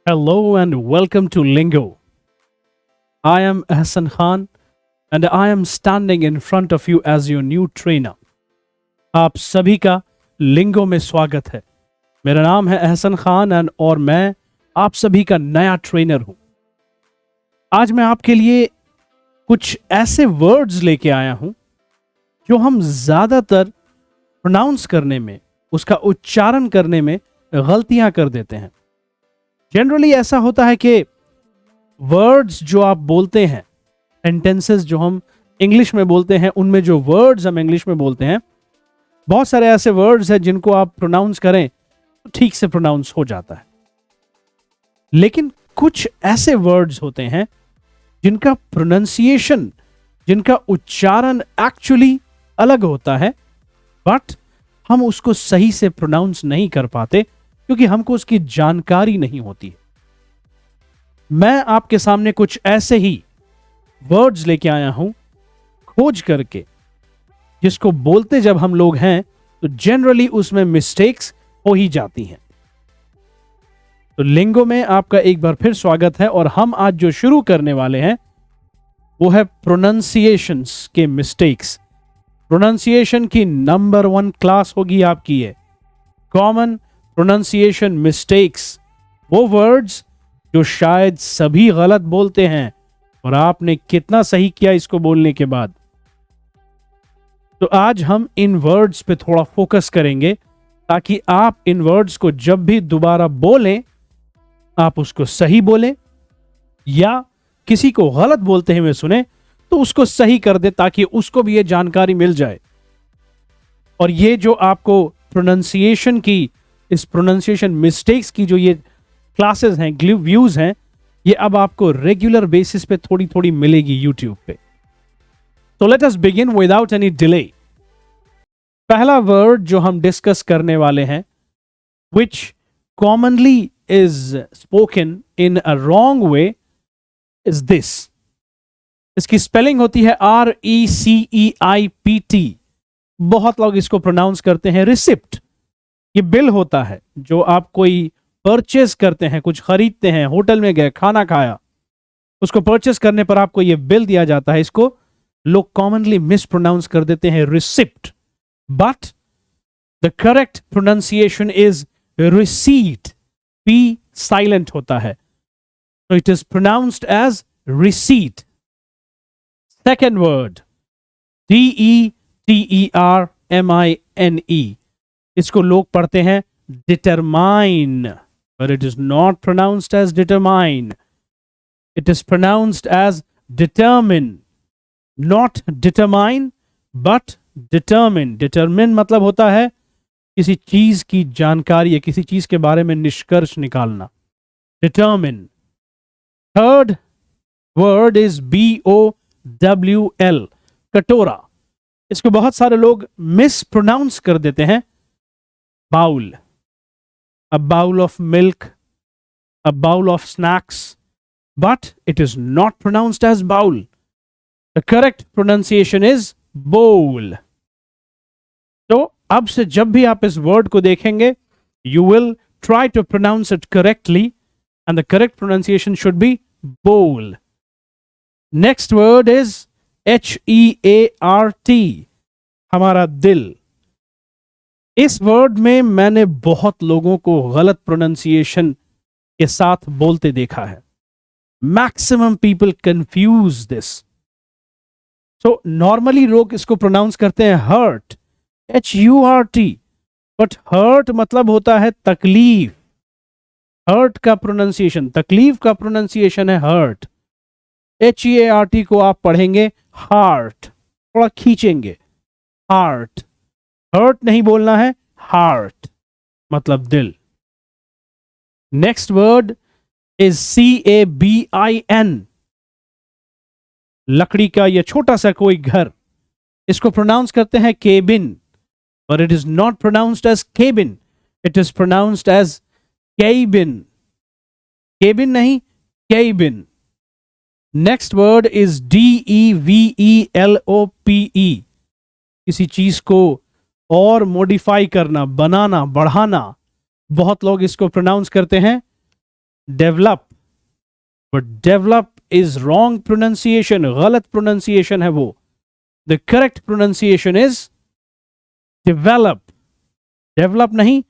Hello and welcome to Lingo. I am Hassan Khan and I am standing in front of you as your new trainer. आप सभी का लिंगो में स्वागत है. मेरा नाम है एहसन खान और मैं आप सभी का नया ट्रेनर हूं. आज मैं आपके लिए कुछ ऐसे वर्ड्स लेके आया हूं जो हम ज्यादातर प्रोनाउंस करने में, उसका उच्चारण करने में गलतियां कर देते हैं. जनरली ऐसा होता है कि वर्ड्स जो आप बोलते हैं, सेंटेंसेस जो हम इंग्लिश में बोलते हैं, उनमें जो वर्ड्स हम इंग्लिश में बोलते हैं, बहुत सारे ऐसे वर्ड्स हैं जिनको आप प्रोनाउंस करें तो ठीक से प्रोनाउंस हो जाता है. लेकिन कुछ ऐसे वर्ड्स होते हैं जिनका प्रोनाउंसिएशन, जिनका उच्चारण एक्चुअली अलग होता है, बट हम उसको सही से प्रोनाउंस नहीं कर पाते क्योंकि हमको उसकी जानकारी नहीं होती. मैं आपके सामने कुछ ऐसे ही वर्ड्स लेके आया हूं खोज करके, जिसको बोलते जब हम लोग हैं तो जनरली उसमें मिस्टेक्स हो ही जाती हैं. तो लिंगो में आपका एक बार फिर स्वागत है और हम आज जो शुरू करने वाले हैं वो है प्रोनाउंसिएशंस के मिस्टेक्स. प्रोनाउंसिएशन की नंबर 1 क्लास होगी आपकी ये कॉमन प्रोनाउंसिएशन मिस्टेक्स. वो वर्ड्स जो शायद सभी गलत बोलते हैं और आपने कितना सही किया इसको बोलने के बाद. तो आज हम इन वर्ड्स पे थोड़ा फोकस करेंगे ताकि आप इन वर्ड्स को जब भी दोबारा बोलें आप उसको सही बोलें, या किसी को गलत बोलते हुए सुने तो उसको सही कर दे ताकि उसको भी ये जानकारी मिल जाए. और ये जो आपको प्रोनाउंसिएशन की, इस प्रोनाउंसिएशन मिस्टेक्स की जो ये क्लासेस हैं, व्यूज हैं, ये अब आपको रेगुलर बेसिस पे थोड़ी थोड़ी मिलेगी यूट्यूब पे. तो let us begin without any delay. पहला वर्ड जो हम डिस्कस करने वाले हैं, which commonly is spoken in a wrong way, is this. इसकी स्पेलिंग होती है RECEIPT. बहुत लोग इसको प्रोनाउंस करते हैं रिसिप्ट. ये बिल होता है जो आप कोई परचेज करते हैं, कुछ खरीदते हैं, होटल में गए, खाना खाया, उसको परचेज करने पर आपको ये बिल दिया जाता है. इसको लोग कॉमनली मिस प्रोनाउंस कर देते हैं receipt, but the correct pronunciation is receipt. P silent होता है, तो it is pronounced as receipt. Second word DETERMINE. इसको लोग पढ़ते हैं determine, but it is not pronounced as determine. It is pronounced as determine. Not determine, but determine. Determine मतलब होता है किसी चीज की जानकारी या किसी चीज के बारे में निष्कर्ष निकालना. Determine. Third word is BOWL. कटोरा. इसको बहुत सारे लोग मिस प्रोनाउंस कर देते हैं bowl. A bowl of milk, a bowl of snacks, but it is not pronounced as bowl. The correct pronunciation is bowl. तो अब से जब भी आप इस वर्ड को देखेंगे, you will try to pronounce it correctly, and the correct pronunciation should be bowl. Next word is HEART. हमारा दिल. इस वर्ड में मैंने बहुत लोगों को गलत प्रोनाउंसिएशन के साथ बोलते देखा है. Maximum people confuse this. So normally लोग इसको प्रोनाउंस करते हैं हर्ट, HURT, बट हर्ट मतलब होता है तकलीफ. हर्ट का प्रोनाउंसिएशन, तकलीफ का प्रोनाउंसिएशन है हर्ट. HEART को आप पढ़ेंगे हार्ट, थोड़ा खींचेंगे, हार्ट. हर्ट नहीं बोलना है, हार्ट मतलब दिल. Next word is CABIN. लकड़ी का यह छोटा सा कोई घर, इसको प्रोनाउंस करते हैं cabin, but it is not pronounced as cabin, it is pronounced as cabin. Cabin नहीं, cabin. Next word is DEVELOPE. किसी चीज को और मॉडिफाई करना, बनाना, बढ़ाना. बहुत लोग इसको प्रोनाउंस करते हैं develop, but develop is wrong pronunciation, गलत प्रोनाउंसिएशन है वो. The correct pronunciation is develop. Develop नहीं,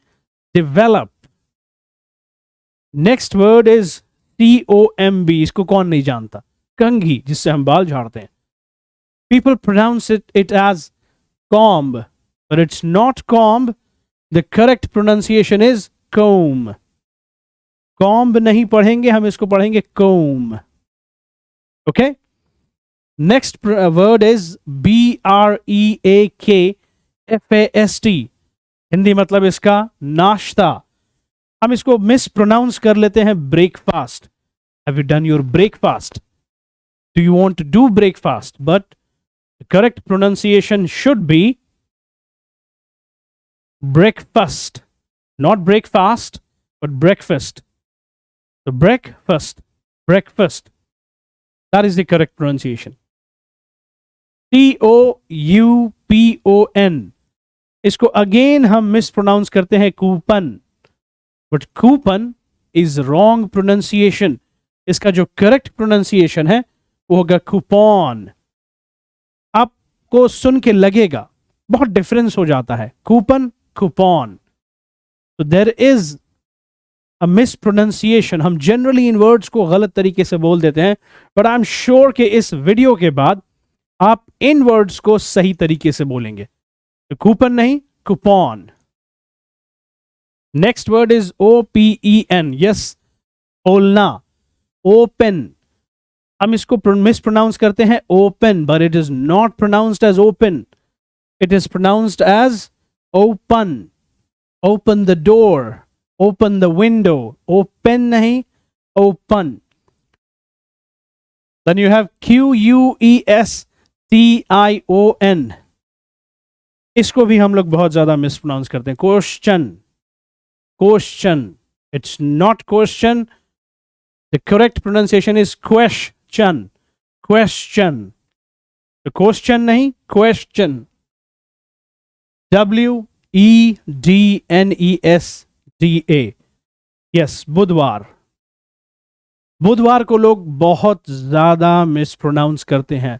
develop. Next word is COMB. इसको कौन नहीं जानता? कंघी, जिससे हम बाल झाड़ते हैं. People pronounce it as comb, but it's not comb. The correct pronunciation is comb. Comb नहीं पढ़ेंगे हम, इसको पढ़ेंगे comb. Okay? Next word is BREAKFAST. Hindi मतलब इसका नाश्ता. हम इसको मिस प्रोनाउंस कर लेते हैं breakfast. Have you done your breakfast? Do you want to do breakfast? But the correct pronunciation should be breakfast. Not breakfast, but breakfast. So breakfast, breakfast. That is the correct pronunciation. COUPON. इसको again हम mispronounce करते हैं coupon. But coupon is wrong pronunciation. इसका जो correct pronunciation है वो होगा coupon. आपको सुन के लगेगा बहुत डिफरेंस हो जाता है. Coupon, coupon. तो देयर इज अ मिसप्रोनाउंसिएशन. हम जनरली इन वर्ड्स को गलत तरीके से बोल देते हैं, बट आई एम श्योर कि इस वीडियो के बाद आप इन वर्ड्स को सही तरीके से बोलेंगे. तो कूपन नहीं, coupon. Next word is OPEN. Yes, खोलना. ओपन. हम इसको मिसप्रोनाउंस करते हैं open, but it is not pronounced as open. It is pronounced as open. Open the door, open the window. Open नहीं, open. Then you have QUESTION. इसको भी हम लोग बहुत ज्यादा मिसप्रोनाउंस करते हैं. Question, question. It's not question. The correct pronunciation is question. Question. The question नहीं, question. WEDNESDA. Yes, बुधवार. बुधवार को लोग बहुत ज्यादा मिसप्रोनाउंस करते हैं.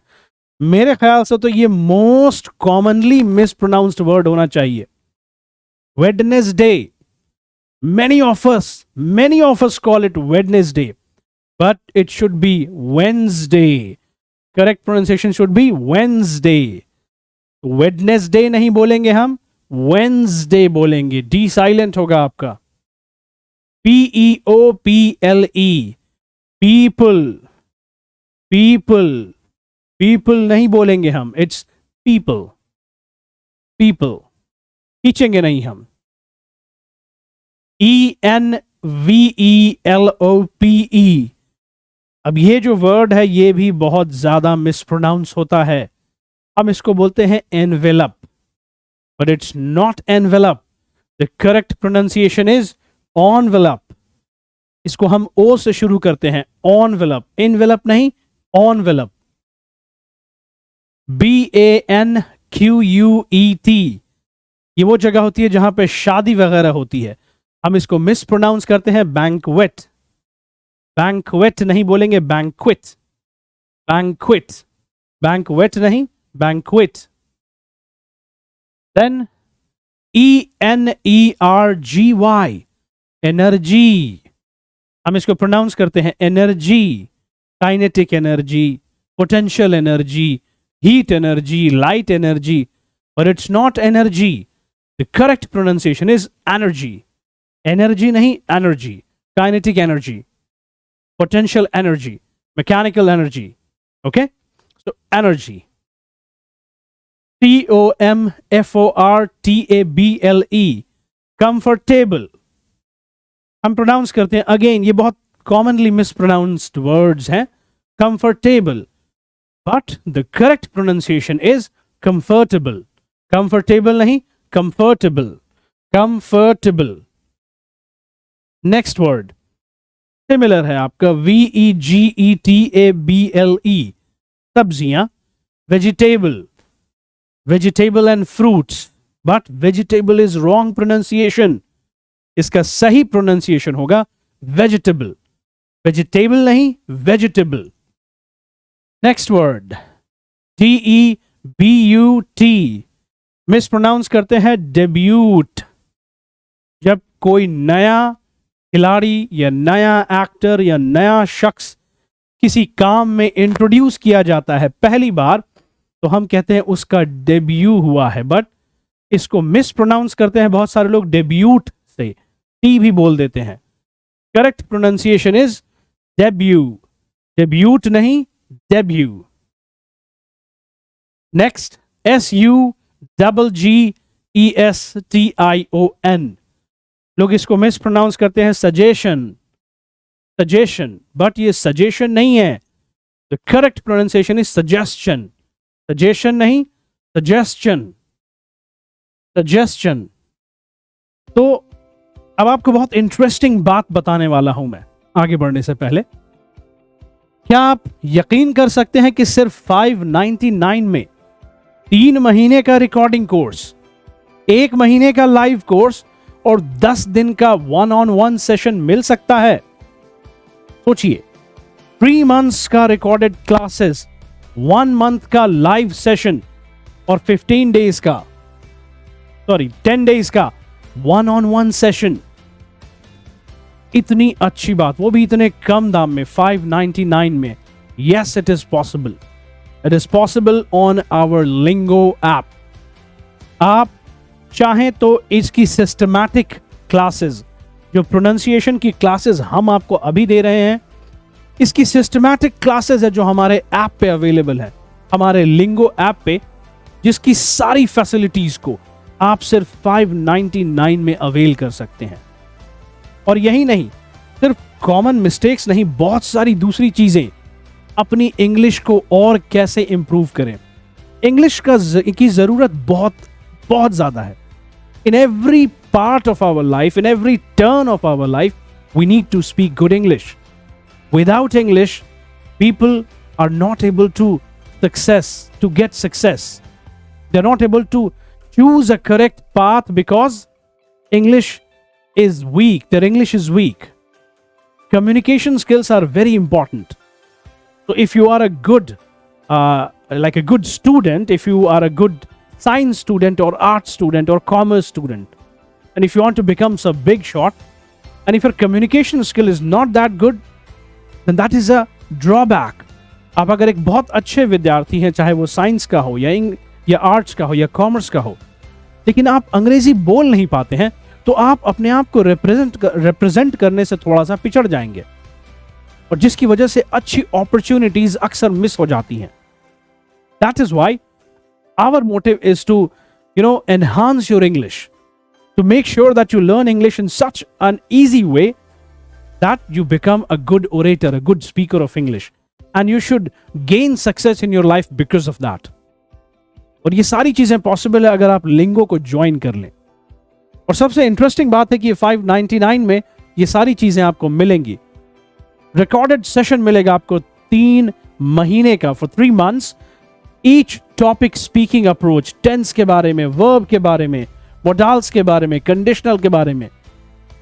मेरे ख्याल से तो ये मोस्ट कॉमनली मिसप्रोनाउंस्ड वर्ड होना चाहिए. Wednesday. Many of us call it Wednesday, but it should be Wednesday. Correct pronunciation should be Wednesday. Wednesday नहीं बोलेंगे हम, Wednesday बोलेंगे. D silent होगा आपका. PEOPLE. People. People. People नहीं बोलेंगे हम. It's people. People. खींचेंगे नहीं हम. ENVELOPE. अब ये जो वर्ड है ये भी बहुत ज्यादा मिसप्रोनाउंस होता है. हम इसको बोलते हैं envelope, but it's not envelope. The correct pronunciation is envelope. इसको हम ओ से शुरू करते हैं. ऑनवेलप. इनवेलप नहीं, ऑनवेलप. BANQUET. ये वो जगह होती है जहां पे शादी वगैरह होती है. हम इसको मिसप्रोनाउंस करते हैं बैंक्वेट. बैंक्वेट नहीं बोलेंगे, बैंक्विट. बैंक्विट. बैंक्वेट नहीं, बैंक्विट. Then ENERGY. एनर्जी. हम इसको प्रोनाउंस करते हैं energy. Kinetic energy, potential energy, heat energy, light energy, but it's not energy. The correct pronunciation is energy. Energy नहीं, energy. Kinetic energy, potential energy, mechanical energy. Okay? So energy. COMFORTABLE. Comfortable. हम pronounce करते हैं again, ये बहुत commonly मिसप्रोनाउंस्ड words हैं. Comfortable. But the correct pronunciation is comfortable. Comfortable नहीं, comfortable. Comfortable. Next word similar है आपका. VEGETABLE. सब्जियां. Vegetable. Vegetable and fruits. But vegetable is wrong pronunciation. इसका सही pronunciation होगा vegetable. वेजिटेबल नहीं, vegetable. Next word DEBUT, miss pronounce करते हैं डेब्यूट। जब कोई नया खिलाड़ी या नया एक्टर या नया शख्स किसी काम में इंट्रोड्यूस किया जाता है पहली बार, तो हम कहते हैं उसका डेब्यू हुआ है। बट इसको मिस प्रोनाउंस करते हैं बहुत सारे लोग, डेब्यूट से टी भी बोल देते हैं। Correct pronunciation is debut, debut नहीं, डेब्यू। नेक्स्ट SUGGESTION, लोग इसको मिस प्रोनाउंस करते हैं सजेशन, सजेशन, बट ये सजेशन नहीं है। The correct pronunciation is suggestion, suggestion नहीं, सजेस्शन, सजेस्शन। तो अब आपको बहुत इंटरेस्टिंग बात बताने वाला हूं मैं आगे बढ़ने से पहले। क्या आप यकीन कर सकते हैं कि सिर्फ 599 में 3 महीने का रिकॉर्डिंग कोर्स, 1 महीने का लाइव कोर्स और 10 दिन का 1-on-1 सेशन मिल सकता है? सोचिए, 3 months का रिकॉर्डेड क्लासेस, 1 month का लाइव सेशन और 10 days का 1-on-1 सेशन। इतनी अच्छी बात, वो भी इतने कम दाम में, 599 में। Yes, it is possible, it is possible on our Lingo app. आप चाहें तो इसकी सिस्टमैटिक क्लासेस, जो प्रोनाउंसिएशन की क्लासेस हम आपको अभी दे रहे हैं, इसकी सिस्टमैटिक क्लासेस है जो हमारे ऐप पे अवेलेबल है, हमारे लिंगो ऐप पे, जिसकी सारी फैसिलिटीज को आप सिर्फ 599 में अवेल कर सकते हैं। और यही नहीं, सिर्फ कॉमन मिस्टेक्स नहीं, बहुत सारी दूसरी चीजें, अपनी इंग्लिश को और कैसे इंप्रूव करें। इंग्लिश की जरूरत बहुत बहुत ज्यादा है। In every part of our life, in every turn of our life, we need to speak good English. Without English, people are not able to get success. They're not able to choose a correct path because English is weak. Their English is weak. Communication skills are very important. So if you are a good, like a good student, if you are a good science student or art student or commerce student, and if you want to become a big shot, and if your communication skill is not that good, then that is a drawback. आप अगर एक बहुत अच्छे विद्यार्थी हैं, चाहे वो science का हो या आर्ट्स का हो या कॉमर्स का हो, लेकिन आप अंग्रेजी बोल नहीं पाते हैं, तो आप अपने आप को रिप्रेजेंट करने से थोड़ा सा पिछड़ जाएंगे, और जिसकी वजह से अच्छी अपॉर्चुनिटीज अक्सर मिस हो जाती हैं। That is why our motive is to, enhance your English, to make sure that you learn English in such an easy way that you become a good orator, a good speaker of English, and you should gain success in your life because of that. और ये सारी चीजें possible है अगर आप लिंगो को join कर लें। और सबसे इंटरेस्टिंग बात है कि 599 में ये सारी चीजें आपको मिलेंगी। रिकॉर्डेड सेशन मिलेगा आपको 3 महीने का, for 3 months, each topic speaking approach, tense के बारे में, वर्ब के बारे में, मोडाल्स के बारे में, कंडीशनल के बारे में,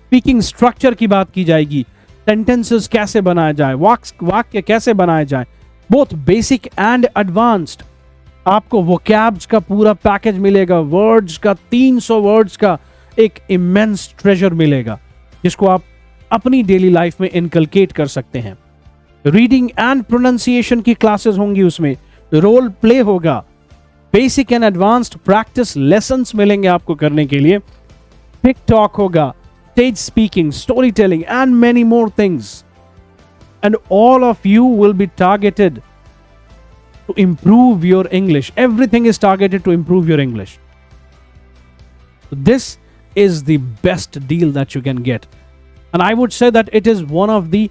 स्पीकिंग स्ट्रक्चर की बात की जाएगी, सेंटेंसेस कैसे बनाया जाए, वाक्य कैसे बनाया जाए, बोथ बेसिक एंड एडवांस्ड। आपको वोकैब्स का पूरा पैकेज मिलेगा, वर्ड्स का 300 वर्ड्स का एक इमेंस ट्रेजर मिलेगा, जिसको आप अपनी डेली लाइफ में इनकलकेट कर सकते हैं। रीडिंग एंड प्रोनाउंसिएशन की क्लासेस होंगी, उसमें रोल प्ले होगा, basic and advanced practice lessons मिलेंगे आपको करने के लिए, पिक टॉक होगा, stage speaking, storytelling, and many more things. And all of you will be targeted to improve your English. Everything is targeted to improve your English. So this is the best deal that you can get. And I would say that it is one of the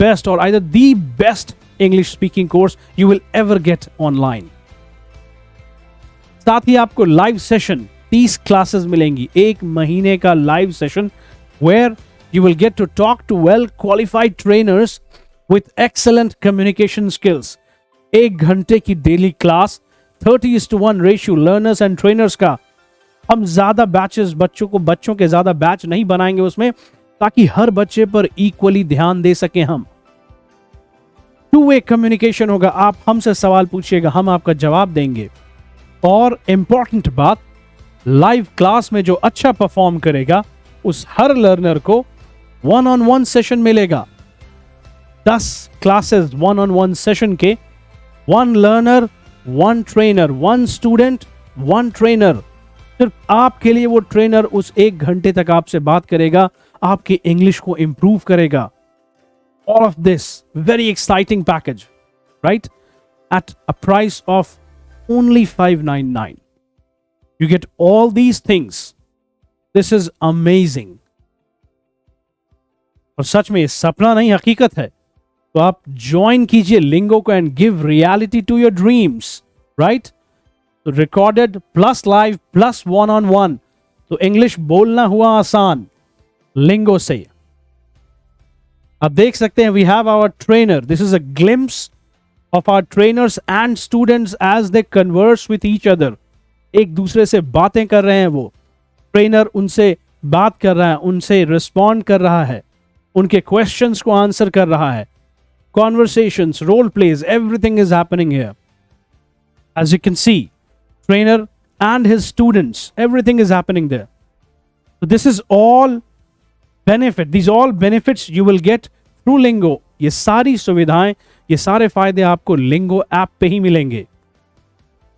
best, or either the best, English speaking course you will ever get online. साथ ही आपको live session 30 classes मिलेंगी, 1 महीने का live session, where you will get to talk to well-qualified trainers with excellent communication skills. 1 घंटे की daily class, 30:1 ratio learners and trainers का। हम ज्यादा बैचेस, बच्चों के ज्यादा बैच नहीं बनाएंगे उसमें, ताकि हर बच्चे पर इक्वली ध्यान दे सके हम। टू वे कम्युनिकेशन होगा, आप हमसे सवाल पूछिएगा, हम आपका जवाब देंगे। और इंपॉर्टेंट बात, लाइव क्लास में जो अच्छा परफॉर्म करेगा उस हर लर्नर को 1-on-1 सेशन मिलेगा। 10 क्लासेस 1-on-1 सेशन के, 1 लर्नर 1 ट्रेनर, 1 स्टूडेंट 1 ट्रेनर। सिर्फ आपके लिए वो ट्रेनर उस 1 घंटे तक आपसे बात करेगा, आपकी इंग्लिश को इंप्रूव करेगा। All of this very exciting package, right? At a price of only $599. You get all these things. This is amazing. और सच में ये सपना नहीं, हकीकत है। तो आप ज्वाइन कीजिए लिंगो को and give reality to your dreams, right? तो recorded plus live plus 1-on-1, तो इंग्लिश बोलना हुआ आसान लिंगो से। आप देख सकते हैं, we have our trainer, this is a glimpse of our trainers and students as they converse with each other. एक दूसरे से बातें कर रहे हैं, वो ट्रेनर उनसे बात कर रहा है, उनसे रिस्पॉन्ड कर रहा है, उनके क्वेश्चंस को आंसर कर रहा है। Conversations, role plays, everything is happening here. As you can see, trainer and his students, everything is happening there. So this is all benefit, these all benefits you will get through Lingo. ये सारी सुविधाएं, ये सारे फायदे आपको लिंगो app पे ही मिलेंगे।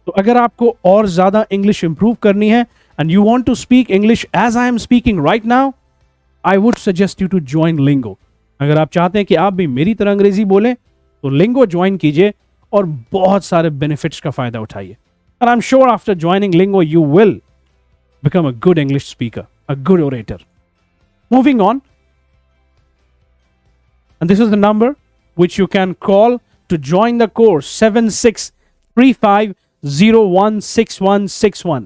तो अगर आपको और ज्यादा इंग्लिश इंप्रूव करनी है and you want to speak English as I am speaking right now, I would suggest you to join Lingo. अगर आप चाहते हैं कि आप भी मेरी तरह अंग्रेजी बोलें तो लिंगो ज्वाइन कीजिए और बहुत सारे बेनिफिट्स का फायदा उठाइए। And I'm sure after joining Lingo, you will become a good English speaker, a good orator. Moving on. And this is the number which you can call to join the course, 7635016161.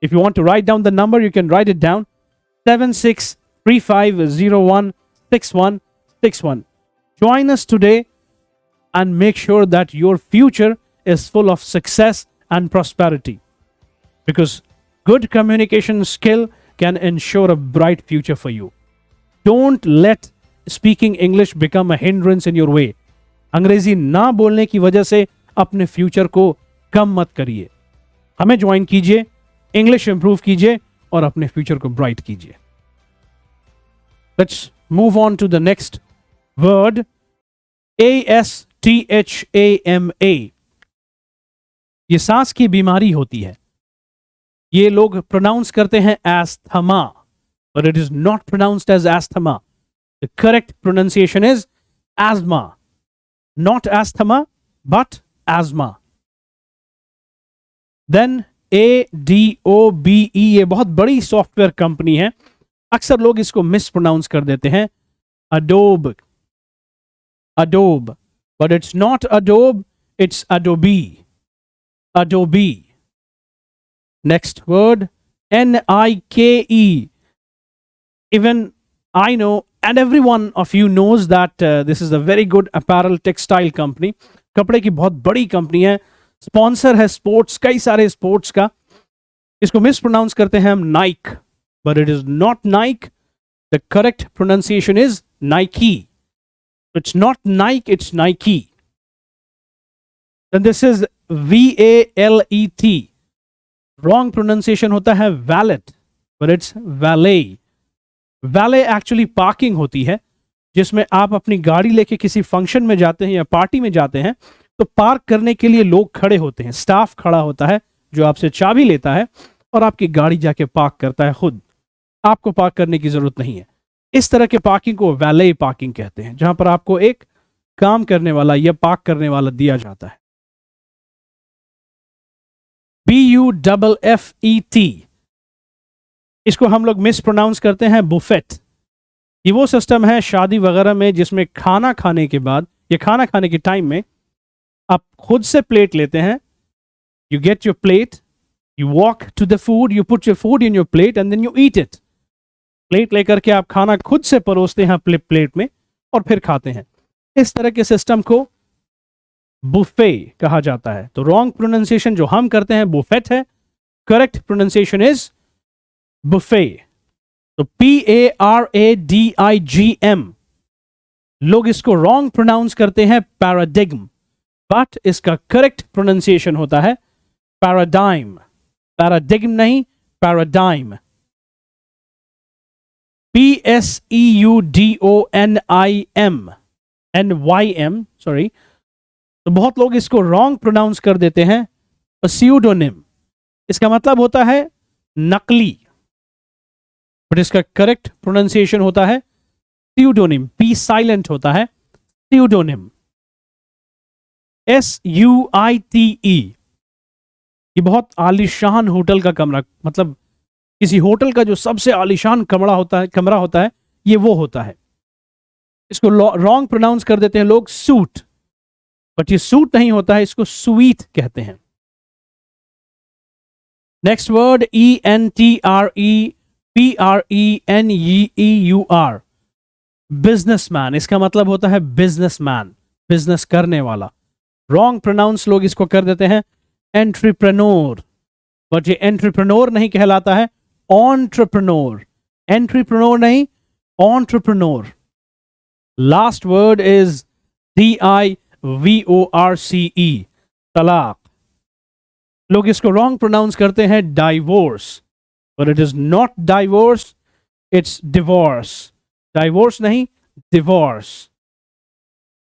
If you want to write down the number, you can write it down, 7635016161. Join us today and make sure that your future is full of success and prosperity, because good communication skill can ensure a bright future for you. Don't let speaking English become a hindrance in your way. अंग्रेजी ना बोलने की वजह से अपने future को कम मत करिए। हमें ज्वाइन कीजिए, इंग्लिश इंप्रूव कीजिए और अपने फ्यूचर को ब्राइट कीजिए। Let's move on to the next word, ASTHAMA. ये सांस की बीमारी होती है। ये लोग प्रोनाउंस करते हैं asthma, but it is not pronounced as asthma. The correct pronunciation is asthma. Not asthma, but asthma. Then ADOBE, ये बहुत बड़ी सॉफ्टवेयर कंपनी है। अक्सर लोग इसको मिस प्रोनाउंस कर देते हैं, Adobe. But it's not Adobe, it's Adobe. Adobe. Next word, NIKE. Even I know, and every one of you knows that this is a very good apparel textile company. कपड़े की बहुत बड़ी company है, sponsor है sports, कई सारे sports का। इसको मिस प्रोनाउंस करते हैं हम Naik, but it is not Nike. The correct pronunciation is Nike. It's not Nike, it's Nike. Then this is VALET. Wrong pronunciation होता है valet, but it's valet. Valet actually parking होती है, जिसमें आप अपनी गाड़ी लेके किसी फंक्शन में जाते हैं या पार्टी में जाते हैं, तो पार्क करने के लिए लोग खड़े होते हैं, स्टाफ खड़ा होता है जो आपसे चाबी लेता है और आपकी गाड़ी जाके पार्क करता है खुद। आपको पार्क करने की जरूरत नहीं है। इस तरह के पार्किंग को वैले पार्किंग कहते हैं, जहां पर आपको एक काम करने वाला या पार्क करने वाला दिया जाता है। BUFFET, इसको हम लोग मिस प्रोनाउंस करते हैं बुफेट। ये वो सिस्टम है शादी वगैरह में जिसमें खाना खाने के बाद या खाना खाने के टाइम में आप खुद से प्लेट लेते हैं। You get your plate, you walk to the food, you put your food in your plate and then you eat it. Plate लेकर के आप खाना खुद से परोसते हैं प्लेट में और फिर खाते हैं। इस तरह के सिस्टम को बुफे कहा जाता है। तो रॉन्ग प्रोनाउंसिएशन जो हम करते हैं बुफेट है, करेक्ट प्रोनाउंसिएशन इज बुफे। तो PARADIGM, लोग इसको रॉन्ग प्रोनाउंस करते हैं पैराडिग्म, बट इसका करेक्ट प्रोनाउंसिएशन होता है पैराडाइम। पैराडिग्म नहीं, पैराडाइम। PSEUDONIM sorry. तो बहुत लोग इसको रॉन्ग प्रोनाउंस कर देते हैं स्यूडोनिम। इसका मतलब होता है नकली, बट इसका करेक्ट प्रोनाउंसिएशन होता है स्यूडोनिम। पी साइलेंट होता है, स्यूडोनिम। SUITE। ये बहुत आलीशान होटल का कमरा, मतलब किसी होटल का जो सबसे आलीशान कमरा होता है, ये वो होता है। इसको रॉन्ग प्रोनाउंस कर देते हैं लोग सूट, बट ये सूट नहीं होता है, इसको स्वीट कहते हैं। Next word ENTREPRENEUR, businessman. इसका मतलब होता है बिजनेसमैन, बिजनेस करने वाला। रॉन्ग प्रोनाउंस लोग इसको कर देते हैं एंट्रप्रेन्योर, बट ये एंट्रप्रेन्योर नहीं कहलाता है, एंट्रप्रेन्योर। एंट्रप्रेन्योर नहीं, entrepreneur. Last word is DIVORCE, तलाक। लोग इसको रॉन्ग प्रोनाउंस करते हैं divorce, but it is not divorce, it's divorce. Divorce नहीं, डिवोर्स।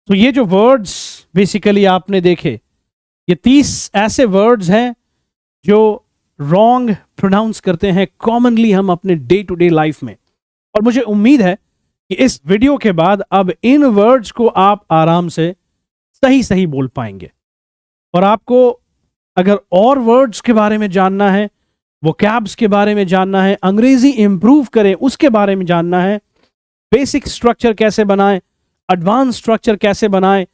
तो ये जो वर्ड्स बेसिकली आपने देखे, ये 30 ऐसे वर्ड्स हैं जो रॉन्ग प्रोनाउंस करते हैं कॉमनली हम अपने डे टू डे लाइफ में। और मुझे उम्मीद है कि इस वीडियो के बाद अब इन वर्ड्स को आप आराम से सही सही बोल पाएंगे। और आपको अगर और वर्ड्स के बारे में जानना है, वोकैब्स के बारे में जानना है, अंग्रेजी इंप्रूव करें उसके बारे में जानना है, बेसिक स्ट्रक्चर कैसे बनाएं, एडवांस स्ट्रक्चर कैसे बनाएं,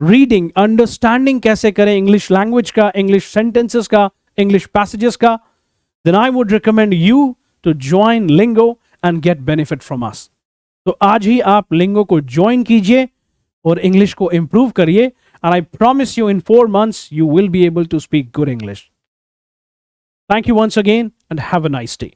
रीडिंग अंडरस्टैंडिंग कैसे करें इंग्लिश लैंग्वेज का, इंग्लिश सेंटेंसेस का, इंग्लिश पैसेजेस का, then I would recommend you to join Lingo and get benefit from us. तो आज ही आप लिंगो को ज्वाइन कीजिए और इंग्लिश को इंप्रूव करिए, and I promise you in 4 months you will be able to speak good English. Thank you once again and have a nice day.